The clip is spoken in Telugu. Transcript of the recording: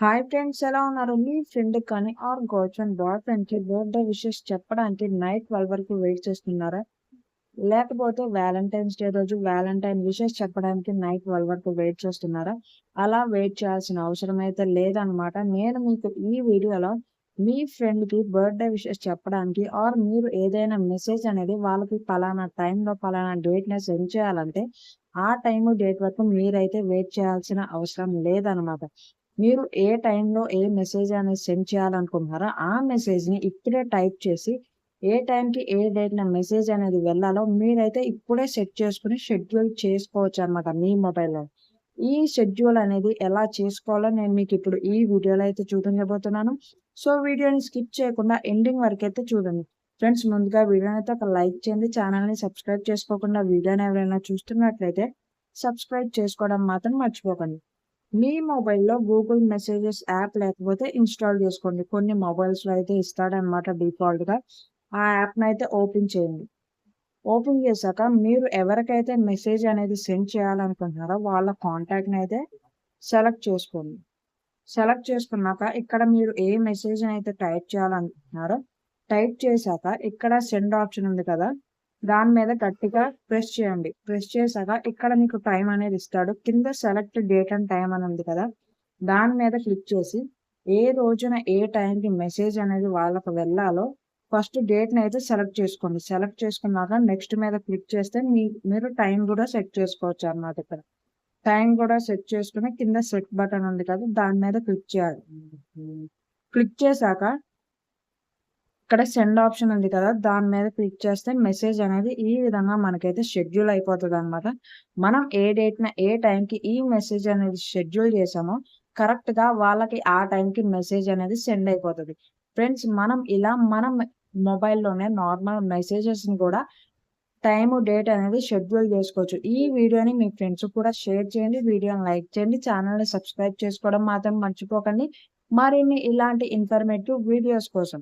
హాయ్ ఫ్రెండ్స్, ఎలా ఉన్నారు? మీ ఫ్రెండ్ కానీ ఆర్ గర్ల్ ఫ్రెండ్ బాయ్ ఫ్రెండ్కి బర్త్డే విషెస్ చెప్పడానికి నైట్ 12 వరకు వెయిట్ చేస్తున్నారా? లేకపోతే వ్యాలంటైన్స్ డే రోజు వ్యాలంటైన్ విషెస్ చెప్పడానికి నైట్ 12 వరకు వెయిట్ చేస్తున్నారా? అలా వెయిట్ చేయాల్సిన అవసరం అయితే లేదనమాట. నేను మీకు ఈ వీడియోలో మీ ఫ్రెండ్కి బర్త్డే విషెస్ చెప్పడానికి ఆర్ మీరు ఏదైనా మెసేజ్ అనేది వాళ్ళకి పలానా టైంలో పలానా డేట్ని సెండ్ చేయాలంటే ఆ టైము డేట్ వరకు మీరైతే వెయిట్ చేయాల్సిన అవసరం లేదనమాట. మీరు ఏ టైంలో ఏ మెసేజ్ అనేది సెండ్ చేయాలనుకుంటున్నారో ఆ మెసేజ్ని ఇప్పుడే టైప్ చేసి ఏ టైంకి ఏ డేట్‌న మెసేజ్ అనేది వెళ్ళాలో మీరైతే ఇప్పుడే సెట్ చేసుకొని షెడ్యూల్ చేసుకోవచ్చనమాట మీ మొబైల్‌లో. ఈ షెడ్యూల్ అనేది ఎలా చేసుకోవాలో నేను మీకిప్పుడు ఈ వీడియోలో అయితే చూపించబోతున్నాను. సో, వీడియోని స్కిప్ చేయకుండా ఎండింగ్ వరకైతే చూడండి. ఫ్రెండ్స్, ముందుగా వీడియోని అయితే ఒక లైక్ చేయండి. ఛానల్‌ని సబ్స్క్రైబ్ చేసుకోకుండా వీడియోని ఎవరైనా చూస్తున్నట్లయితే సబ్స్క్రైబ్ చేసుకోవడం మాత్రం మర్చిపోకండి. మీ మొబైల్‌లో గూగుల్ మెసేజెస్ యాప్ లేకపోతే ఇన్‌స్టాల్ చేసుకోండి. కొన్ని మొబైల్స్‌లో అయితే ఇస్తాడనమాట డిఫాల్ట్‌గా. ఆ యాప్‌నైతే ఓపెన్ చేయండి. ఓపెన్ చేశాక మీరు ఎవరికైతే మెసేజ్ అనేది సెండ్ చేయాలనుకుంటున్నారో వాళ్ళ కాంటాక్ట్‌ని అయితే సెలెక్ట్ చేసుకోండి. సెలెక్ట్ చేసుకున్నాక ఇక్కడ మీరు ఏ మెసేజ్‌ని అయితే టైప్ చేయాలనుకుంటున్నారో టైప్ చేశాక ఇక్కడ సెండ్ ఆప్షన్ ఉంది కదా! దాని మీద గట్టిగా ప్రెస్ చేయండి. ప్రెస్ చేశాక ఇక్కడ మీకు టైం అనేది ఇస్తాడు. కింద సెలెక్ట్ డేట్ అండ్ టైమ్ అని ఉంది కదా! దాని మీద క్లిక్ చేసి ఏ రోజున ఏ టైంకి మెసేజ్ అనేది వాళ్ళకి వెళ్ళాలో ఫస్ట్ డేట్‌నైతే సెలెక్ట్ చేసుకోండి. సెలెక్ట్ చేసుకున్నాక నెక్స్ట్ మీద క్లిక్ చేస్తే మీరు టైం కూడా సెట్ చేసుకోవచ్చనమాట ఇక్కడ. టైం కూడా సెట్ చేసుకొని కింద సెట్ బటన్ ఉంది కదా! దాని మీద క్లిక్ చేయాలి. క్లిక్ చేశాక ఇక్కడ సెండ్ ఆప్షన్ ఉంది కదా! దాని మీద క్లిక్ చేస్తే మెసేజ్ అనేది ఈ విధంగా మనకైతే షెడ్యూల్ అయిపోతదనమాట. మనం ఏ డేట్‌న ఏ టైంకి ఈ మెసేజ్ అనేది షెడ్యూల్ చేసామో కరెక్ట్‌గా వాళ్ళకి ఆ టైంకి మెసేజ్ అనేది సెండ్ అయిపోతది. ఫ్రెండ్స్, మనం ఇలా మనం మొబైల్‌లోనే నార్మల్ మెసేజెస్‌ని కూడా టైము, డేట్ అనేది షెడ్యూల్ చేసుకోవచ్చు. ఈ వీడియోని మీ ఫ్రెండ్స్‌కి కూడా షేర్ చేయండి. వీడియోని లైక్ చేయండి. ఛానెల్‌ని సబ్స్క్రైబ్ చేసుకోవడం మాత్రం మర్చిపోకండి. మరిన్ని ఇలాంటి ఇన్ఫర్మేటివ్ వీడియోస్ కోసం.